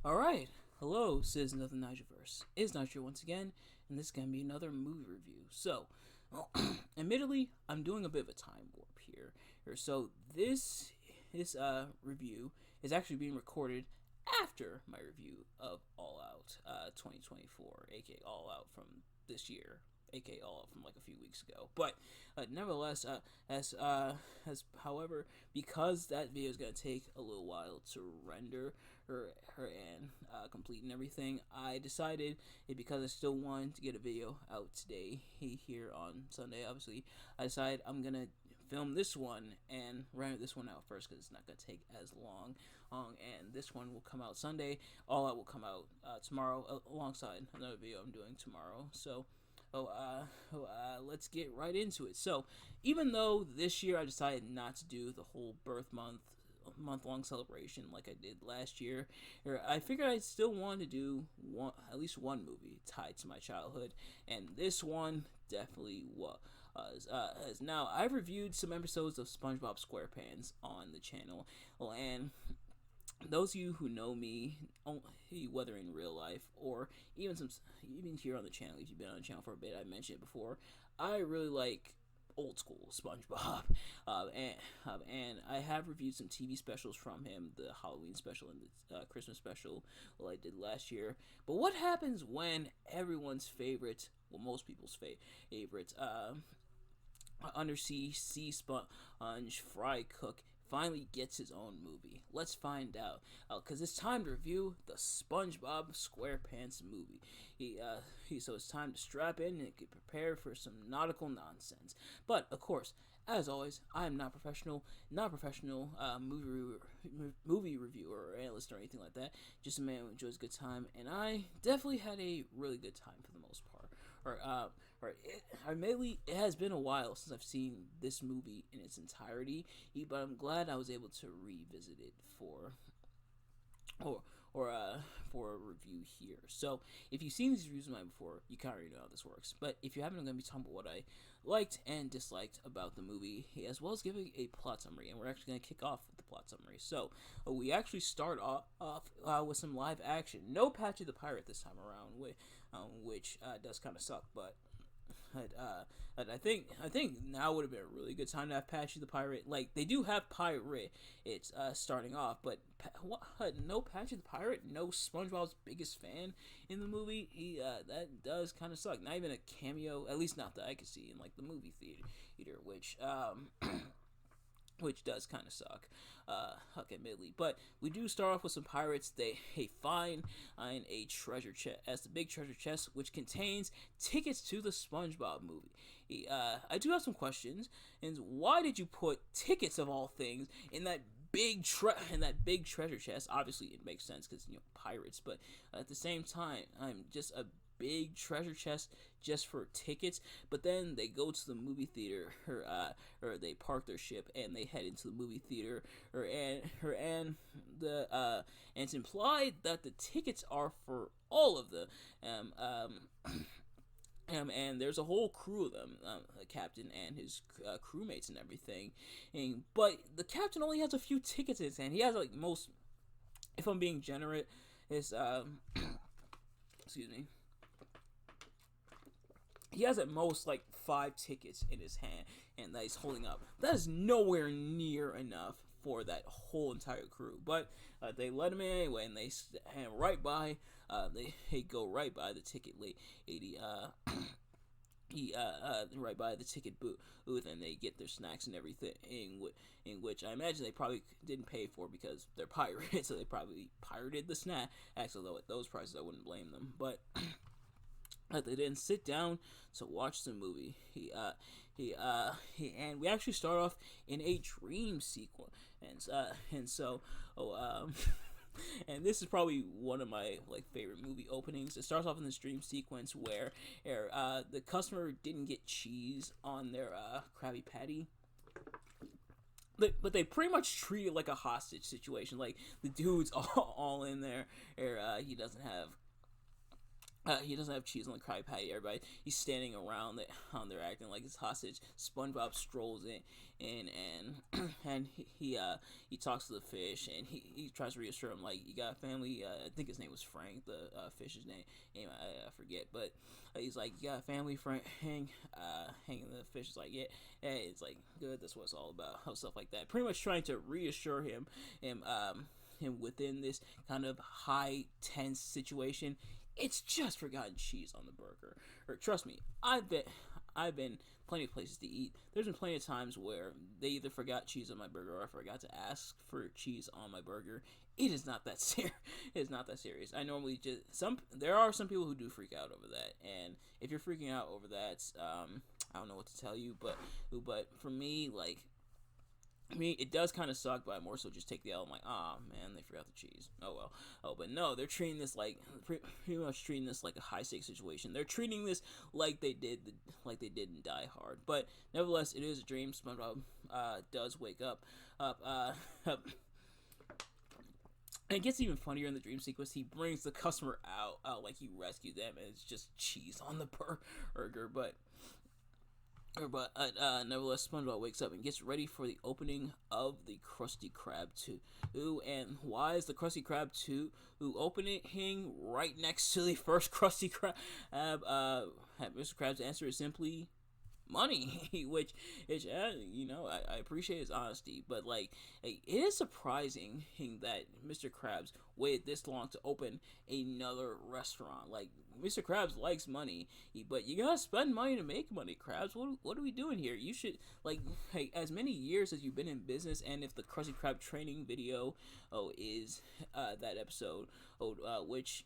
Alright, hello, citizens of the Nigelverse. It's Nigel once again, and this is going to be another movie review. So, admittedly, I'm doing a bit of a time warp here. So, this review is actually being recorded after my review of All Out 2024, aka All Out from this year, aka All Out from like a few weeks ago. But nevertheless, as however, because that video is gonna take a little while to render her and complete and everything, I decided because I still wanted to get a video out today here on Sunday. Obviously, I decided I'm gonna film this one and render this one out first because it's not gonna take as long. And this one will come out Sunday. All Out will come out tomorrow alongside another video I'm doing tomorrow. So let's get right into it. So, even though this year I decided not to do the whole month long celebration like I did last year, I figured I still wanted to do at least one movie tied to my childhood, and this one definitely was. As now, I've reviewed some episodes of SpongeBob SquarePants on the channel, and those of you who know me, whether in real life or even here on the channel, if you've been on the channel for a bit, I mentioned it before. I really like old school SpongeBob, and I have reviewed some TV specials from him, the Halloween special and the Christmas special, I did last year. But what happens when everyone's favorite, well, most people's favorite, undersea sea sponge fry cook finally gets his own movie? Let's find out. Because it's time to review the SpongeBob SquarePants movie. So it's time to strap in and get prepared for some nautical nonsense. But of course, as always, I am not professional movie reviewer or analyst or anything like that. Just a man who enjoys a good time, and I definitely had a really good time for the most part. Admittedly, it has been a while since I've seen this movie in its entirety, but I'm glad I was able to revisit it for a review here. So, if you've seen these reviews of mine before, you kind of already know how this works. But if you haven't, I'm going to be talking about what I liked and disliked about the movie, as well as giving a plot summary. And we're actually going to kick off with the plot summary. So, we actually start off with some live action. No Patchy the Pirate this time around, which does kind of suck, but I think now would have been a really good time to have Patchy the Pirate. Like, they do have Pirate, it's starting off, but no Patchy the Pirate, no SpongeBob's biggest fan in the movie. That does kind of suck. Not even a cameo, at least not that I could see in like the movie theater, which does kind of suck, admittedly. But we do start off with some pirates. They find in a treasure chest, the big treasure chest, which contains tickets to the SpongeBob movie. I do have some questions. And why did you put tickets of all things in that big treasure chest? Obviously, it makes sense because pirates. But at the same time, I'm just a big treasure chest just for tickets. But then they go to the movie theater, or they park their ship and they head into the movie theater, and it's implied that the tickets are for all of the and there's a whole crew of them, the captain and his crewmates and everything. But the captain only has a few tickets in his hand. He has like most, if I'm being generous, is excuse me. He has at most like 5 tickets in his hand, and that he's holding up. That is nowhere near enough for that whole entire crew. But they let him in anyway, and they stand right by. They go right by the ticket lady. He right by the ticket booth, and they get their snacks and everything. In which I imagine they probably didn't pay for because they're pirates, so they probably pirated the snack. Actually, though, at those prices, I wouldn't blame them. But they didn't sit down to watch the movie. And we actually start off in a dream sequence, and so, and this is probably one of my favorite movie openings. It starts off in this dream sequence where the customer didn't get cheese on their Krabby Patty. But they pretty much treat it like a hostage situation. Like, the dude's all in there. He doesn't have He doesn't have cheese on the Krabby Patty. Everybody, he's standing around it, they're acting like it's hostage. SpongeBob strolls in and he talks to the fish, and he tries to reassure him, like, you got family. I think his name was Frank, the fish's name. I forget, but he's like, you got family, Frank. Hanging the fish is like, yeah, it's like good. That's what it's all about. Stuff like that. Pretty much trying to reassure him within this kind of high tense situation. It's just forgotten cheese on the burger. Or trust me, I've been plenty of places to eat. There's been plenty of times where they either forgot cheese on my burger or I forgot to ask for cheese on my burger. It is not that serious. It is not that serious. I normally just there are some people who do freak out over that, and if you're freaking out over that, I don't know what to tell you, but for me, like, I mean, it does kind of suck, but I more so just take the L. I'm like, man, they forgot the cheese. Oh well. Oh, but no, they're treating this like pretty much treating this like a high stakes situation. They're treating this like they did in Die Hard. But nevertheless, it is a dream. SpongeBob does wake up. And it gets even funnier in the dream sequence. He brings the customer out like he rescued them, and it's just cheese on the burger. But nevertheless, SpongeBob wakes up and gets ready for the opening of the Krusty Krab 2. And why is the Krusty Krab 2 opening right next to the first Krusty Krab? Mr. Krab's answer is simply money, which I appreciate his honesty, but like, it is surprising that Mr. Krabs waited this long to open another restaurant. Like, Mr. Krabs likes money, but you gotta spend money to make money, Krabs. What are we doing here? You should, like, hey, as many years as you've been in business, and if the Krusty Krab training video is that episode, which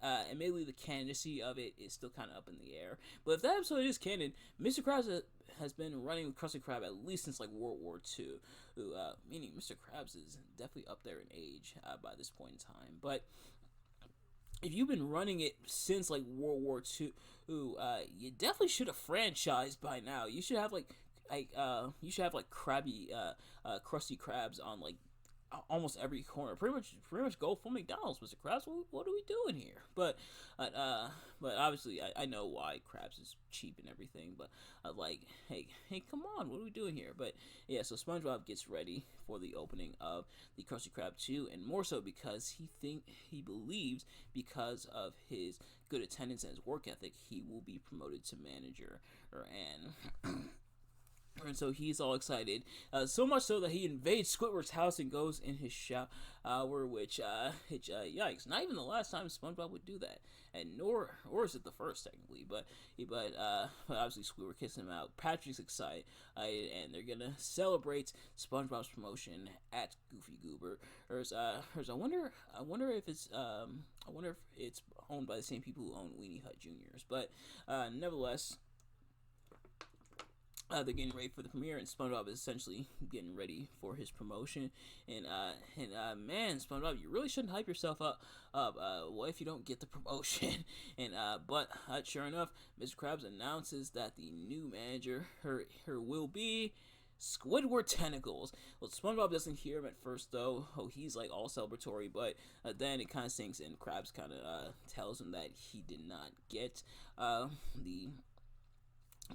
admittedly the candidacy of it is still kind of up in the air. But if that episode is canon, Mr. Krabs has been running with Krusty Krab at least since like World War II. Meaning Mr. Krabs is definitely up there in age by this point in time. But if you've been running it since like World War II, you definitely should have franchised by now. You should have like Krabby Krusty Krabs on like almost every corner. Pretty much go full McDonald's, Mr. Krabs. What are we doing here? But obviously I know why Krabs is cheap and everything. But like, hey, come on, what are we doing here? But yeah, so SpongeBob gets ready for the opening of the Krusty Krab 2, and more so because he believes because of his good attendance and his work ethic, he will be promoted to manager. And so he's all excited, so much so that he invades Squidward's house and goes in his shower, which yikes! Not even the last time SpongeBob would do that, and nor is it the first technically. But obviously Squidward kisses him out. Patrick's excited, and they're gonna celebrate SpongeBob's promotion at Goofy Goober. I wonder if it's owned by the same people who own Weenie Hut Juniors. But nevertheless. They're getting ready for the premiere, and SpongeBob is essentially getting ready for his promotion. And man, SpongeBob, you really shouldn't hype yourself up. What if you don't get the promotion? But sure enough, Mr. Krabs announces that the new manager, her will be Squidward Tentacles. Well, SpongeBob doesn't hear him at first, though. He's like all celebratory, but then it kind of sinks in. Krabs kind of tells him that he did not get the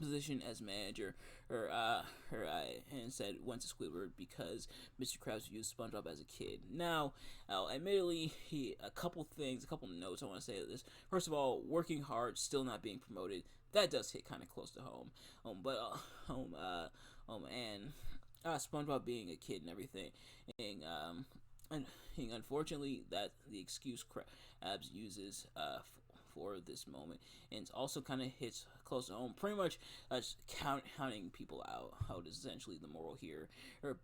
position as manager, and said went to Squidward because Mr. Krabs used SpongeBob as a kid. Now, admittedly, a couple notes I want to say to this. First of all, working hard, still not being promoted. That does hit kind of close to home. And SpongeBob being a kid and everything, and unfortunately, that the excuse Krabs uses for this moment, and it also kind of hits close to home. Pretty much counting people out is essentially the moral here.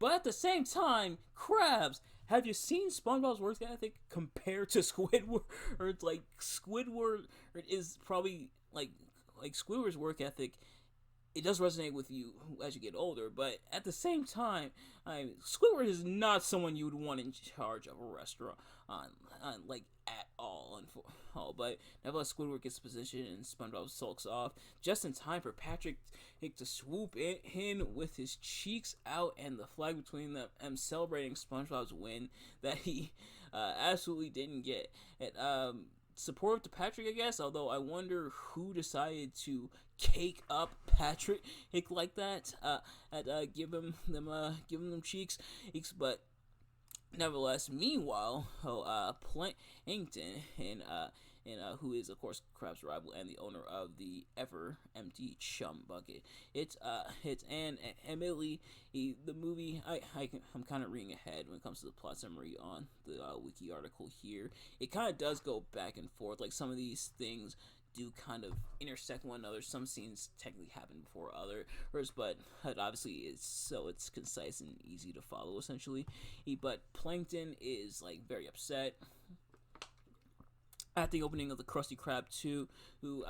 But at the same time, Krabs, have you seen SpongeBob's work ethic compared to Squidward? Or it's like Squidward is probably like Squidward's work ethic. It does resonate with you as you get older, but at the same time, Squidward is not someone you would want in charge of a restaurant, like at all. But nevertheless, Squidward gets the position, and SpongeBob sulks off just in time for Patrick to swoop in with his cheeks out and the flag between them, celebrating SpongeBob's win that he absolutely didn't get. supportive to Patrick, I guess. Although I wonder who decided to cake up Patrick like that, and give him them cheeks. But nevertheless, meanwhile, Plankton who is of course Krabs' rival and the owner of the ever empty chum bucket. It's and admittedly the movie I'm kind of reading ahead when it comes to the plot summary on the wiki article here. It kind of does go back and forth. Like some of these things do kind of intersect one another. Some scenes technically happen before others, but obviously it's concise and easy to follow essentially. But Plankton is like very upset at the opening of the Krusty Krab 2, who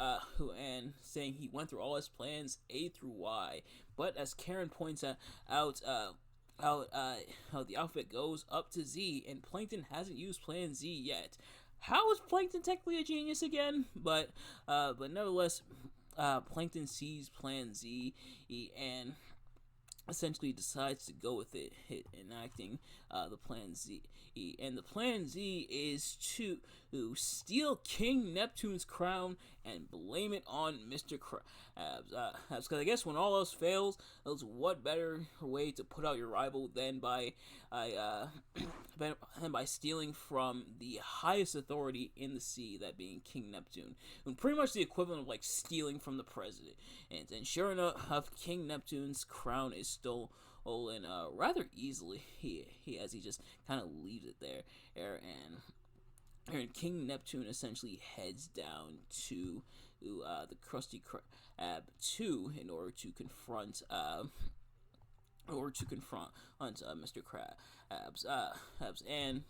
and saying he went through all his plans A through Y, but as Karen points out how the alphabet goes up to Z, and Plankton hasn't used Plan Z yet. How is Plankton technically a genius again? But nevertheless, Plankton sees Plan Z and essentially decides to go with it, enacting the Plan Z. And the Plan Z is to steal King Neptune's crown and blame it on Mr. Krabs. Because I guess when all else fails, what better way to put out your rival than by stealing from the highest authority in the sea, that being King Neptune, and pretty much the equivalent of like stealing from the president. And sure enough, King Neptune's crown is stolen rather easily. He just kind of leaves it there, and King Neptune essentially heads down to the Krusty Krab 2 in order to confront Mr. Krabs, and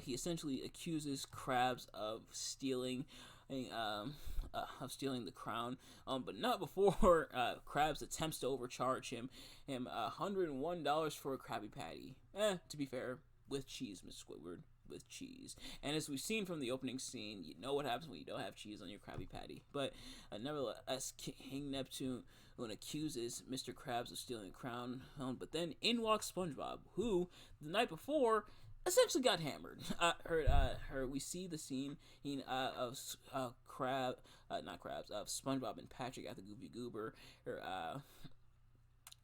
he essentially accuses Krabs of stealing the crown, but not before Krabs attempts to overcharge him $101 for a Krabby Patty. To be fair, with cheese, Mr. Squidward, with cheese. And as we've seen from the opening scene, you know what happens when you don't have cheese on your Krabby Patty. But nevertheless, King Neptune accuses Mr. Krabs of stealing the crown, but then in walks SpongeBob, who the night before essentially got hammered. We see the scene of SpongeBob and Patrick at the Goofy Goober.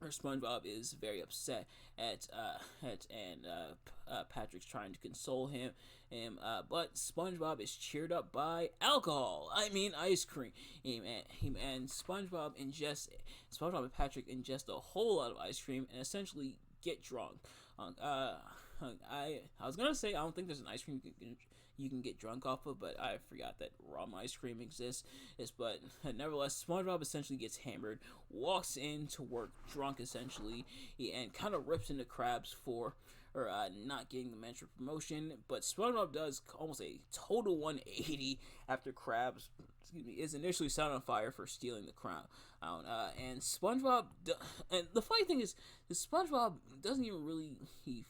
SpongeBob is very upset and Patrick's trying to console him, but SpongeBob is cheered up by alcohol. I mean ice cream. And SpongeBob and Patrick ingest a whole lot of ice cream and essentially get drunk. I was gonna say I don't think there's an ice cream you can get drunk off of, but I forgot that rum ice cream exists. But nevertheless, SpongeBob essentially gets hammered, walks into work drunk essentially, and kind of rips into Krabs for not getting the mentioned promotion. But SpongeBob does almost a total 180 after Krabs is initially set on fire for stealing the crown. And SpongeBob, and the funny thing is SpongeBob doesn't even really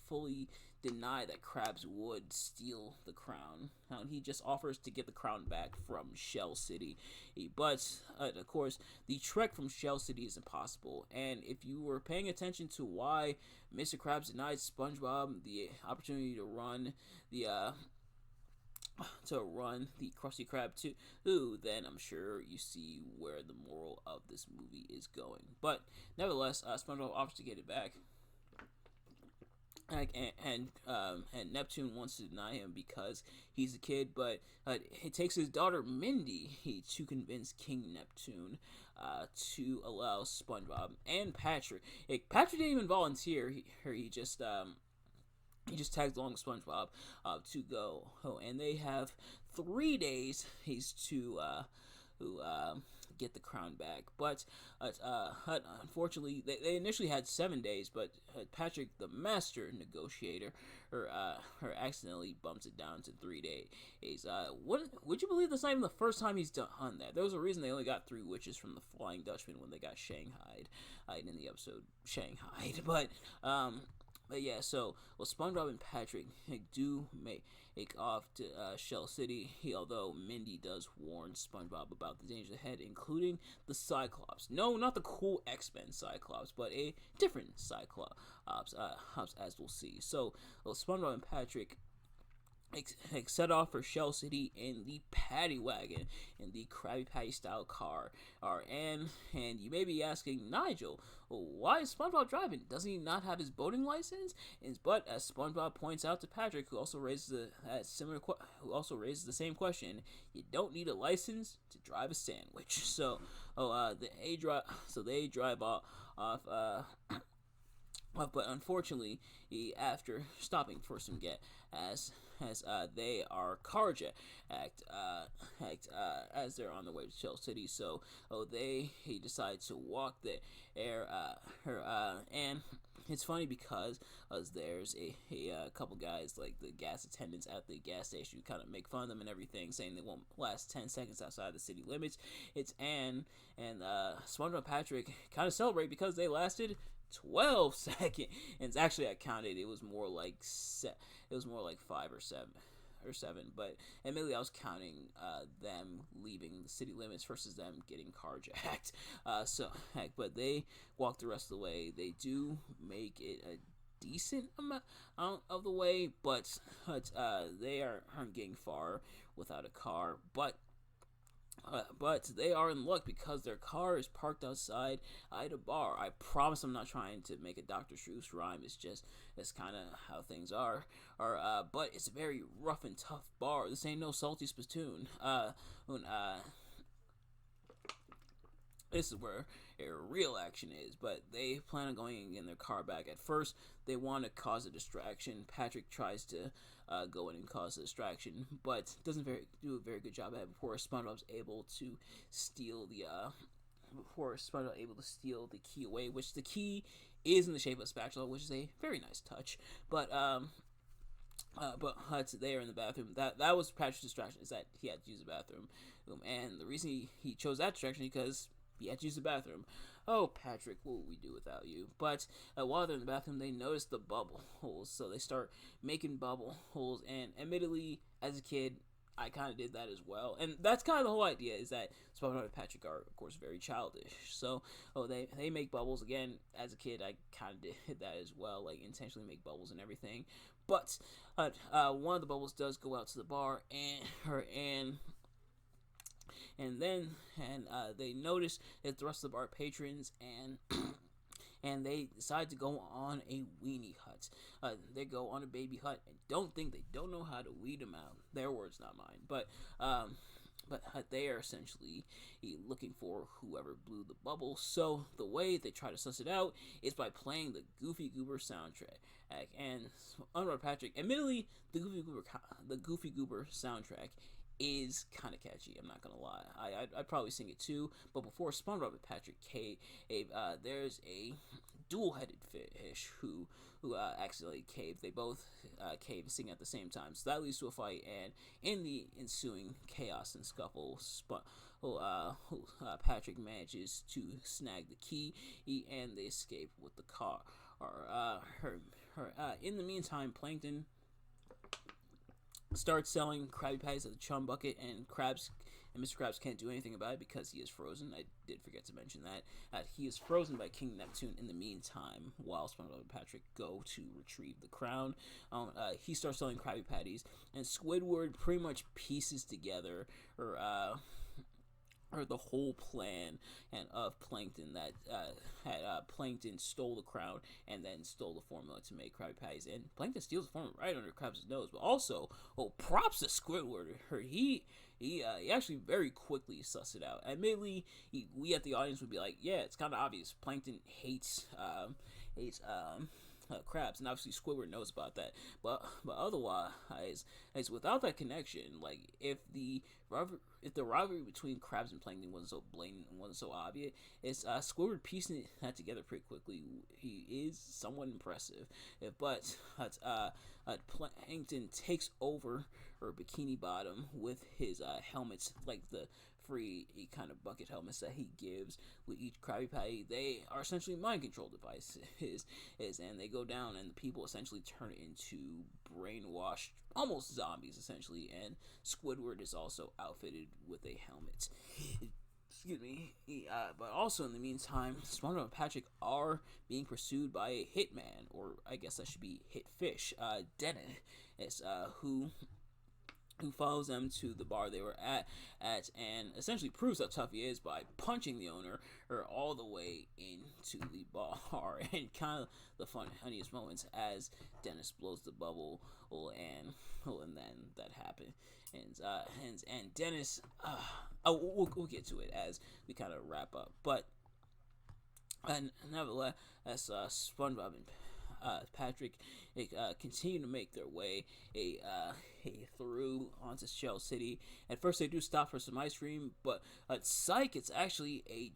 fully deny that Krabs would steal the crown. He just offers to get the crown back from Shell City. But, of course, the trek from Shell City is impossible. And if you were paying attention to why Mr. Krabs denied SpongeBob the opportunity to run the Krusty Krab 2, then I'm sure you see where the moral of this movie is going. But, nevertheless, SpongeBob offers to get it back. And Neptune wants to deny him because he's a kid, but it takes his daughter Mindy to convince King Neptune to allow SpongeBob and Patrick. Patrick didn't even volunteer. He just tags along with SpongeBob to go. And they have 3 days to get the crown back. But unfortunately, they initially had 7 days, but Patrick, the master negotiator, accidentally bumps it down to 3 days. Would you believe that's not even the first time he's done that? There was a reason they only got 3 witches from the Flying Dutchman when they got shanghaied in the episode Shanghaied. But yeah, so SpongeBob and Patrick do make off to Shell City, although Mindy does warn SpongeBob about the dangers ahead, including the Cyclops. No, not the cool X-Men Cyclops, but a different Cyclops, as we'll see. So SpongeBob and Patrick set off for Shell City in the Patty Wagon, in the Krabby Patty style car. And you may be asking, Nigel, why is SpongeBob driving? Doesn't he not have his boating license? But as SpongeBob points out to Patrick, who also raises the same question, you don't need a license to drive a sandwich. They drive off. But unfortunately, after stopping for some gas, they are carjacked as they're on the way to Shell City. So he decides to walk there. And it's funny because there's a couple guys, like the gas attendants at the gas station, who kind of make fun of them and everything, saying they won't last 10 seconds outside the city limits. It's Anne and SpongeBob and Patrick kind of celebrate because they lasted 12 seconds. And actually, I counted, it was more like 5 or 7, but admittedly I was counting them leaving the city limits versus them getting carjacked. But they walk the rest of the way. They do make it a decent amount of the way, but they aren't getting far without a car. But they are in luck because their car is parked outside at a bar. I promise I'm not trying to make a Dr. Seuss rhyme. It's kind of how things are. But it's a very rough and tough bar. This ain't no salty spittoon. This is where real action is, but they plan on going and getting their car back. At first, they want to cause a distraction. Patrick tries to go in and cause a distraction, but doesn't do a very good job at it before SpongeBob's able to steal the key away, which the key is in the shape of a spatula, which is a very nice touch. But Hut's there in the bathroom. That was Patrick's distraction, is that he had to use the bathroom. And the reason he chose that distraction is because he had to use the bathroom. Oh, Patrick, what would we do without you? But while they're in the bathroom, they notice the bubble holes. So they start making bubble holes. And admittedly, as a kid, I kind of did that as well. And that's kind of the whole idea, is that SpongeBob and Patrick are, of course, very childish. So they make bubbles. Again, as a kid, I kind of did that as well, like intentionally make bubbles and everything. But one of the bubbles does go out to the bar, and they notice that the rest of the bar patrons, and they decide to go on a weenie hut. They go on a baby hut and they don't know how to weed them out. Their words, not mine. But they are essentially looking for whoever blew the bubble. So the way they try to suss it out is by playing the Goofy Goober soundtrack. And SpongeBob Patrick, admittedly, the Goofy Goober soundtrack is kind of catchy. I'm not gonna lie. I'd probably sing it too. But before SpongeBob and Patrick cave, there's a dual-headed fish who accidentally caved. They both cave and sing at the same time. So that leads to a fight, and in the ensuing chaos and scuffle, Patrick manages to snag the key, and they escape with the car. In the meantime, Plankton starts selling Krabby Patties at the Chum Bucket, and Mr. Krabs can't do anything about it because he is frozen. I did forget to mention that. He is frozen by King Neptune in the meantime, while SpongeBob and Patrick go to retrieve the crown. He starts selling Krabby Patties, and Squidward pretty much pieces together the whole plan of Plankton, that Plankton stole the crown and then stole the formula to make Krabby Patties. And Plankton steals the formula right under Krabs' nose. But also, props to Squidward. He actually very quickly sussed it out. Admittedly, we at the audience would be like, yeah, it's kind of obvious. Plankton hates Krabs, and obviously Squidward knows about that. But otherwise, without that connection, like if the rivalry between Krabs and Plankton wasn't so blatant and wasn't so obvious, it's Squidward piecing that together pretty quickly. He is somewhat impressive. But Plankton takes over Bikini Bottom with his helmets, like the free kind of bucket helmets that he gives with each Krabby Patty. They are essentially mind control devices, and they go down, and the people essentially turn into brainwashed, almost zombies essentially. And Squidward is also outfitted with a helmet. Excuse me. But also in the meantime, SpongeBob and Patrick are being pursued by a hitman, or I guess that should be Hitfish, Dennis, who who follows them to the bar they were at and essentially proves how tough he is by punching the owner or all the way into the bar. And kind of the funniest moments as Dennis blows the bubble, and then that happened. And Dennis, we'll get to it as we kind of wrap up. But nevertheless, SpongeBob and Patrick continue to make their way through onto Shell City. At first, they do stop for some ice cream, but psych! It's actually a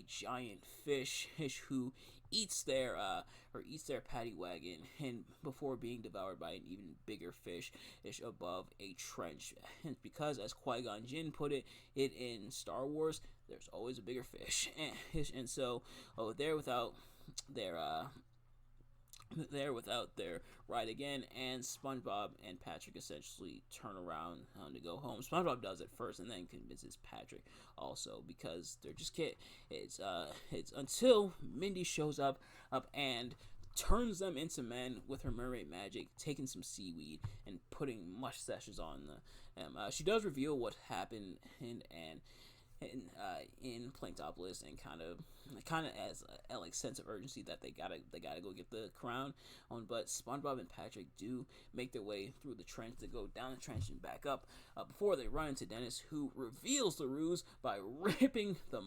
giant fish who eats their paddy wagon, and before being devoured by an even bigger fish above a trench. And because, as Qui-Gon Jinn put it in Star Wars, there's always a bigger fish, and so they're without their ride again, and SpongeBob and Patrick essentially turn around to go home. SpongeBob does it first, and then convinces Patrick also, because they're just kidding. It's until Mindy shows up and turns them into men with her mermaid magic, taking some seaweed and putting mustaches on them. She does reveal what happened in Planktopolis, and kind of as a like sense of urgency that they gotta go get the crown on. But SpongeBob and Patrick do make their way through the trench. They go down the trench and back up before they run into Dennis, who reveals the ruse by ripping the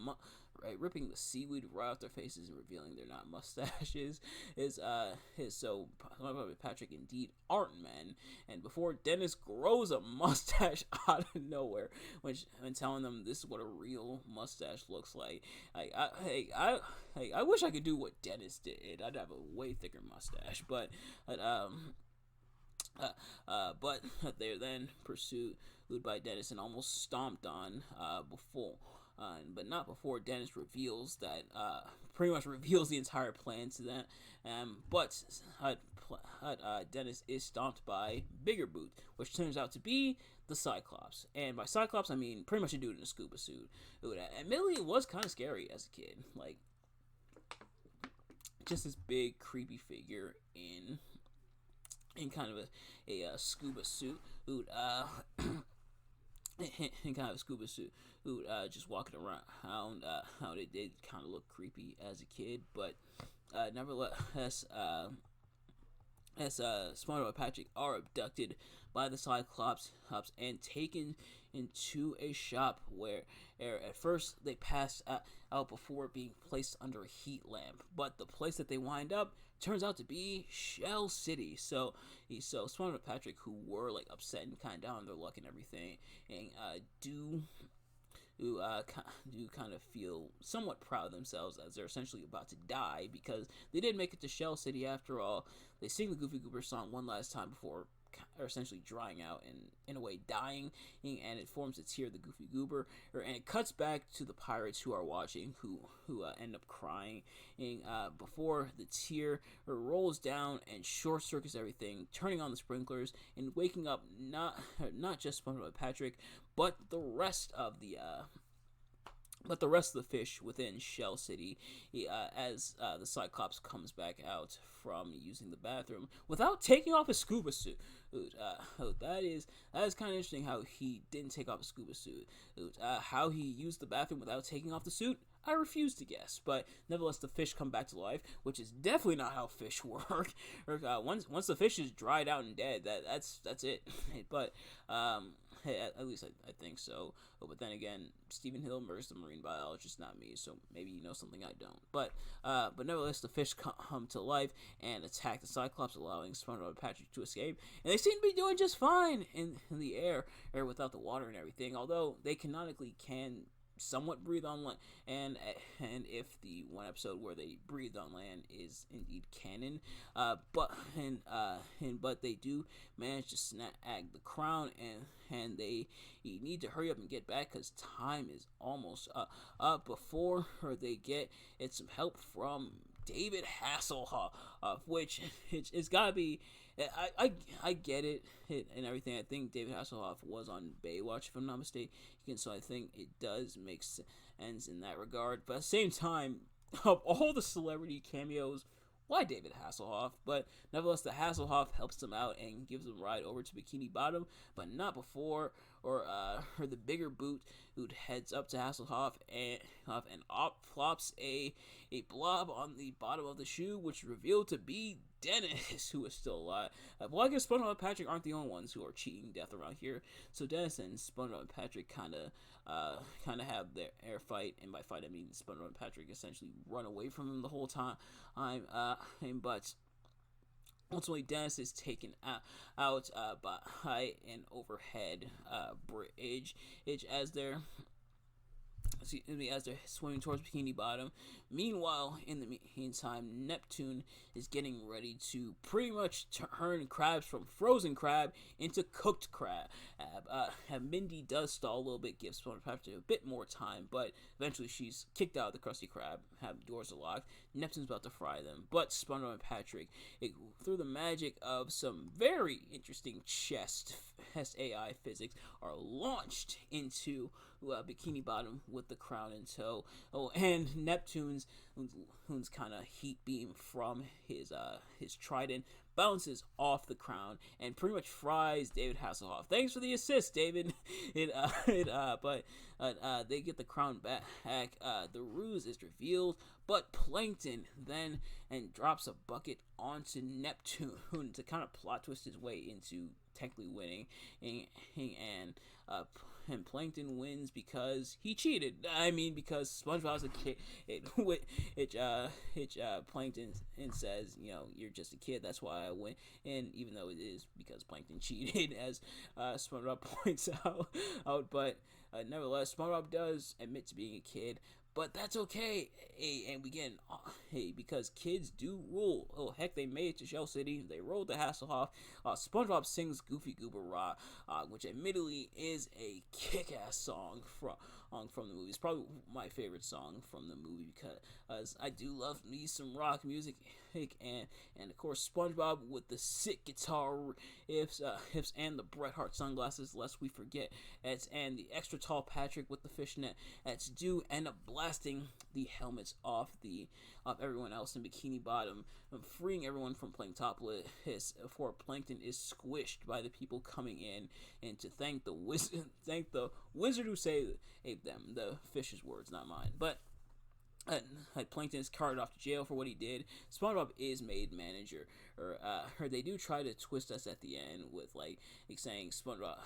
seaweed right off their faces and revealing they're not mustaches. So SpongeBob and Patrick indeed aren't men, and before Dennis grows a mustache out of nowhere, when telling them this is what a real mustache looks like. I wish I could do what Dennis did. I'd have a way thicker mustache, but they're then pursued by Dennis and almost stomped on before. But not before Dennis reveals that, pretty much reveals the entire plan to them. But Dennis is stomped by Bigger Boot, which turns out to be the Cyclops. And by Cyclops, I mean pretty much a dude in a scuba suit. Admittedly, it was kind of scary as a kid. Like, just this big, creepy figure in kind of a scuba suit. In kind of a scuba suit, just walking around. How it did kind of look creepy as a kid, but nevertheless, as SpongeBob and Patrick are abducted by the Cyclops and taken into a shop where at first they pass out before being placed under a heat lamp, but the place that they wind up turns out to be Shell City. So SpongeBob and Patrick, who were like upset and kind of down on their luck and everything, and do kind of feel somewhat proud of themselves as they're essentially about to die, because they did make it to Shell City after all. They sing the Goofy Goober song one last time before essentially drying out and in a way dying, and it forms a tear, the Goofy Goober, and it cuts back to the pirates who are watching, who end up crying, before the tear rolls down and short circuits everything, turning on the sprinklers and waking up not just SpongeBob and Patrick, but the rest of the fish within Shell City, as the Cyclops comes back out from using the bathroom without taking off his scuba suit. That is kind of interesting how he didn't take off his scuba suit. How he used the bathroom without taking off the suit, I refuse to guess. But nevertheless, the fish come back to life, which is definitely not how fish work. Once the fish is dried out and dead, that's it. But at least I think so. But then again, Stephen Hill immersed the marine biologist, not me, so maybe you know something I don't. But nevertheless, the fish come to life and attack the Cyclops, allowing SpongeBob and Patrick to escape. And they seem to be doing just fine in the air without the water and everything, although they canonically can somewhat breathe on land, and if the one episode where they breathed on land is indeed canon, but they do manage to snag the crown, and they need to hurry up and get back because time is almost up before they get some help from David Hasselhoff, which it's gotta be. I get it and everything. I think David Hasselhoff was on Baywatch, if I'm not mistaken, so I think it does make sense in that regard. But at the same time, of all the celebrity cameos, why David Hasselhoff, but nevertheless, the Hasselhoff helps them out and gives them a ride over to Bikini Bottom, but not before or the bigger boot who heads up to Hasselhoff and flops a blob on the bottom of the shoe, which is revealed to be Dennis, who is still alive. Well, I guess SpongeBob and Patrick aren't the only ones who are cheating death around here. So Dennis and SpongeBob and Patrick kind of have their air fight, and by fight I mean SpongeBob and Patrick essentially run away from him the whole time. But ultimately, Dennis is taken out by an overhead bridge as they're swimming towards Bikini Bottom. Meanwhile, in the meantime, Neptune is getting ready to pretty much turn crabs from frozen crab into cooked crab. Mindy does stall a little bit, gives SpongeBob Patrick a bit more time, but eventually she's kicked out of the Krusty Krab. Doors are locked. Neptune's about to fry them, but SpongeBob and Patrick, through the magic of some very interesting chest AI physics, are launched into Bikini Bottom with the crown in tow. And Neptune's kind of heat beam from his trident bounces off the crown and pretty much fries David Hasselhoff. Thanks for the assist, David. But they get the crown back. The ruse is revealed, but Plankton then drops a bucket onto Neptune to kind of plot twist his way into technically winning, and Plankton wins because he cheated. I mean, because SpongeBob's a kid. Plankton and says, you're just a kid. That's why I win. And even though it is because Plankton cheated, as SpongeBob points out, but nevertheless, SpongeBob does admit to being a kid. But that's okay, and again, because kids do rule. Oh, heck, they made it to Shell City. They rode the Hasselhoff. SpongeBob sings Goofy Goober Rah, which admittedly is a kick-ass song from the movie. It's probably my favorite song from the movie because I do love me some rock music, and of course SpongeBob with the sick guitar riffs and the Bret Hart sunglasses, lest we forget, and the extra tall Patrick with the fishnet do end up blasting the helmets off everyone else in Bikini Bottom, freeing everyone from playing topless before Plankton is squished by the people coming in, and to thank the wizard who saved them. The fish's words, not mine. But Plankton is carted off to jail for what he did. SpongeBob is made manager, or they do try to twist us at the end with like saying SpongeBob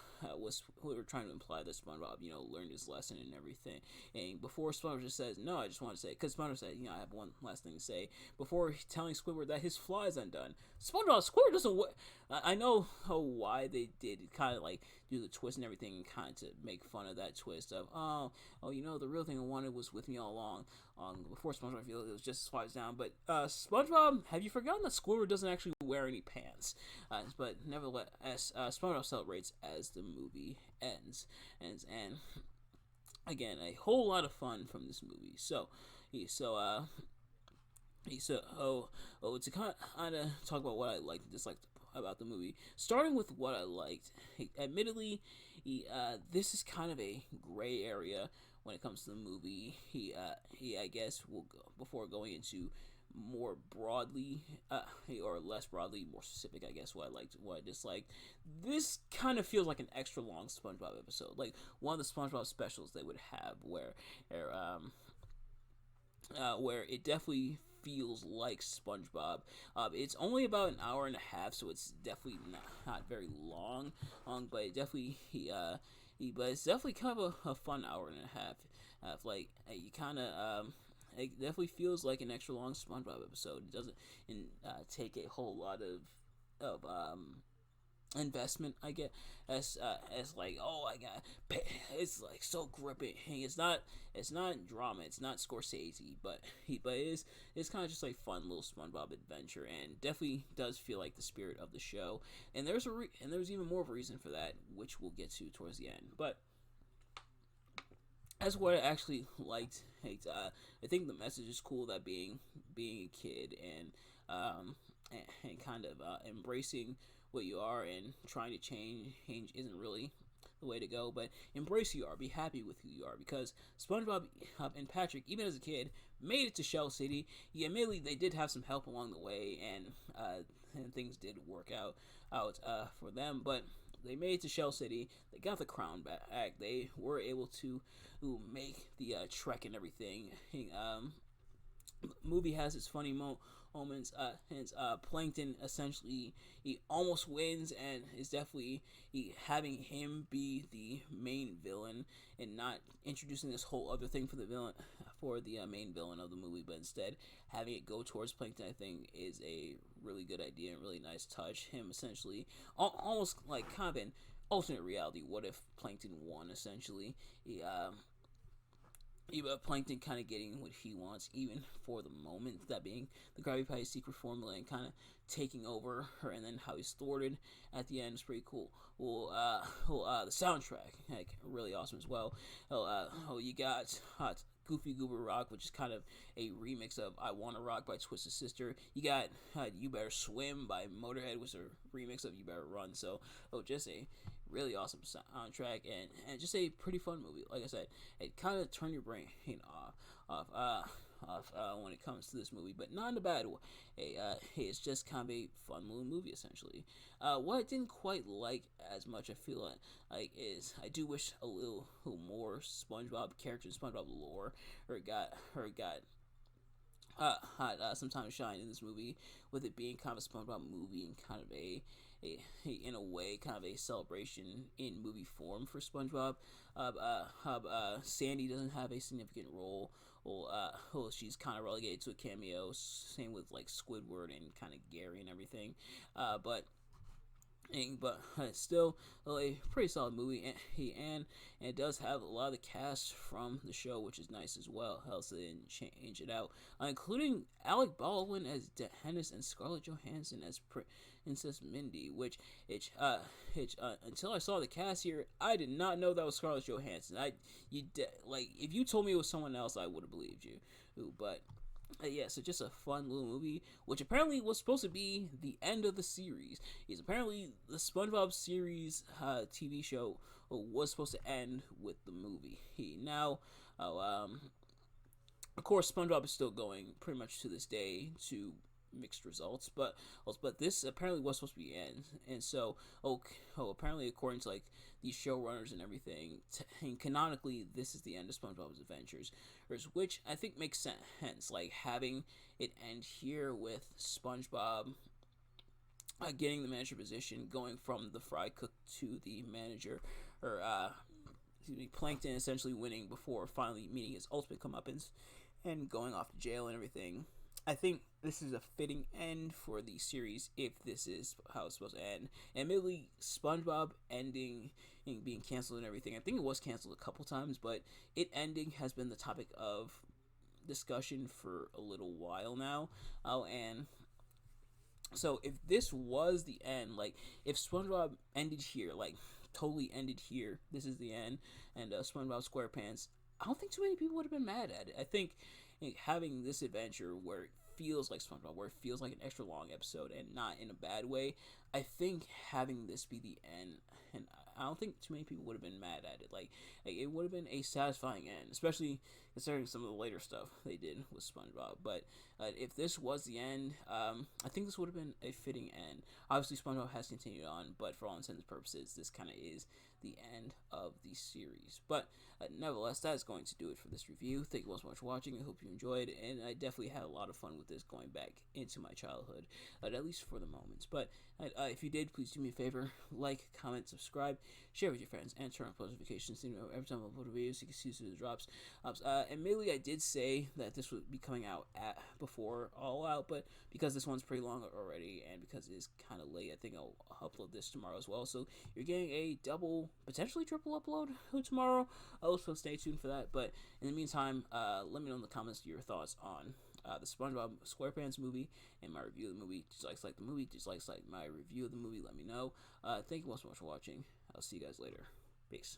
we were trying to imply that SpongeBob learned his lesson and everything. And before SpongeBob just says no, I just want to say, because SpongeBob said I have one last thing to say before telling Squidward that his fly is undone. Squidward doesn't. I know why they did kind of like do the twist and everything, and kind of to make fun of that twist of the real thing I wanted was with me all along. Before SpongeBob, I feel it was just slides down. But SpongeBob, have you forgotten that Squidward doesn't actually wear any pants? But nevertheless, SpongeBob celebrates as the movie ends, and again, a whole lot of fun from this movie. To kind of talk about what I liked and disliked about the movie, starting with what I liked. Admittedly, this is kind of a gray area when it comes to the movie. I guess will go before going into more broadly, or less broadly, more specific, I guess, what I liked, what I disliked. This kind of feels like an extra long SpongeBob episode, like one of the SpongeBob specials they would have, where it definitely feels like SpongeBob. It's only about an hour and a half, so it's definitely not very long. But it definitely but it's definitely kind of a fun hour and a half. It definitely feels like an extra long SpongeBob episode. It doesn't take a whole lot of investment, I guess, as like, it's like so gripping. It's not drama, it's not Scorsese, but it's kind of just like fun little SpongeBob adventure, and definitely does feel like the spirit of the show. And there's even more of a reason for that, which we'll get to towards the end. But that's what I actually liked. I think the message is cool, that being a kid and kind of embracing what you are and trying to change isn't really the way to go. But embrace who you are, be happy with who you are, because SpongeBob and Patrick, even as a kid, made it to Shell City. Yeah, admittedly, they did have some help along the way, and things did work out for them, but they made it to Shell City. They got the crown back. They were able to make the trek and everything. Movie has its funny moments. Hence, Plankton essentially he almost wins, and is definitely having him be the main villain and not introducing this whole other thing for the main villain of the movie, but instead having it go towards Plankton. I think is a really good idea and really nice touch. Him essentially almost like kind of an alternate reality. What if Plankton won? Essentially, Plankton kind of getting what he wants, even for the moment, that being the Krabby Patty secret formula and kind of taking over her, and then how he's thwarted at the end is pretty cool. The soundtrack, like, really awesome as well. You got Goofy Goober Rock, which is kind of a remix of I Wanna Rock by Twisted Sister. You got You Better Swim by Motorhead, which is a remix of You Better Run. So, just a really awesome soundtrack, and just a pretty fun movie. Like I said, it kind of turned your brain off when it comes to this movie, but not in a bad way. It's just kind of a fun little movie, essentially. What I didn't quite like as much, I feel like, is I do wish a little more SpongeBob characters, SpongeBob lore, or got some time to shine in this movie, with it being kind of a SpongeBob movie and kind of in a way, kind of a celebration in movie form for SpongeBob. Sandy doesn't have a significant role. She's kind of relegated to a cameo. Same with like Squidward and kind of Gary and everything. But it's still a pretty solid movie, and it does have a lot of the cast from the show, which is nice as well. Else they didn't change it out, including Alec Baldwin as Dennis and Scarlett Johansson as Princess Mindy. Which until I saw the cast here, I did not know that was Scarlett Johansson. If you told me it was someone else, I would have believed you. But so just a fun little movie, which apparently was supposed to be the end of the series. Is apparently the SpongeBob series TV show was supposed to end with the movie. Of course, SpongeBob is still going pretty much to this day to mixed results, but this apparently was supposed to be the end, and so apparently according to like these showrunners and everything, and canonically this is the end of SpongeBob's adventures, which I think makes sense, like having it end here with SpongeBob getting the manager position, going from the fry cook to the manager, or Plankton essentially winning before finally meeting his ultimate comeuppance and going off to jail and everything. I think this is a fitting end for the series if this is how it's supposed to end. Admittedly, SpongeBob ending and being canceled and everything, I think it was canceled a couple times, but it ending has been the topic of discussion for a little while now. And so if this was the end, like if SpongeBob ended here, like totally ended here, this is the end, and SpongeBob SquarePants, I don't think too many people would have been mad at it. I think having this adventure where it feels like SpongeBob, where it feels like an extra long episode and not in a bad way, I think having this be the end, and I don't think too many people would have been mad at it. Like it would have been a satisfying end, especially considering some of the later stuff they did with SpongeBob. But if this was the end, I think this would have been a fitting end. Obviously, SpongeBob has continued on, but for all intents and purposes, this kind of is the end of the series. But nevertheless, that is going to do it for this review. Thank you all so much for watching. I hope you enjoyed, and I definitely had a lot of fun with this, going back into my childhood, at least for the moments. But if you did, please do me a favor, like, comment, subscribe, share with your friends, and turn on post notifications so you know every time I upload a video, so you can see as soon as it drops. Admittedly, I did say that this would be coming out before All Out, but because this one's pretty long already, and because it is kind of late, I think I'll upload this tomorrow as well. So you're getting a double, potentially triple upload tomorrow. So stay tuned for that. But in the meantime, let me know in the comments your thoughts on the SpongeBob SquarePants movie and my review of the movie. Dislikes like the movie, dislikes like my review of the movie, let me know. Thank you all so much for watching. I'll see you guys later. Peace.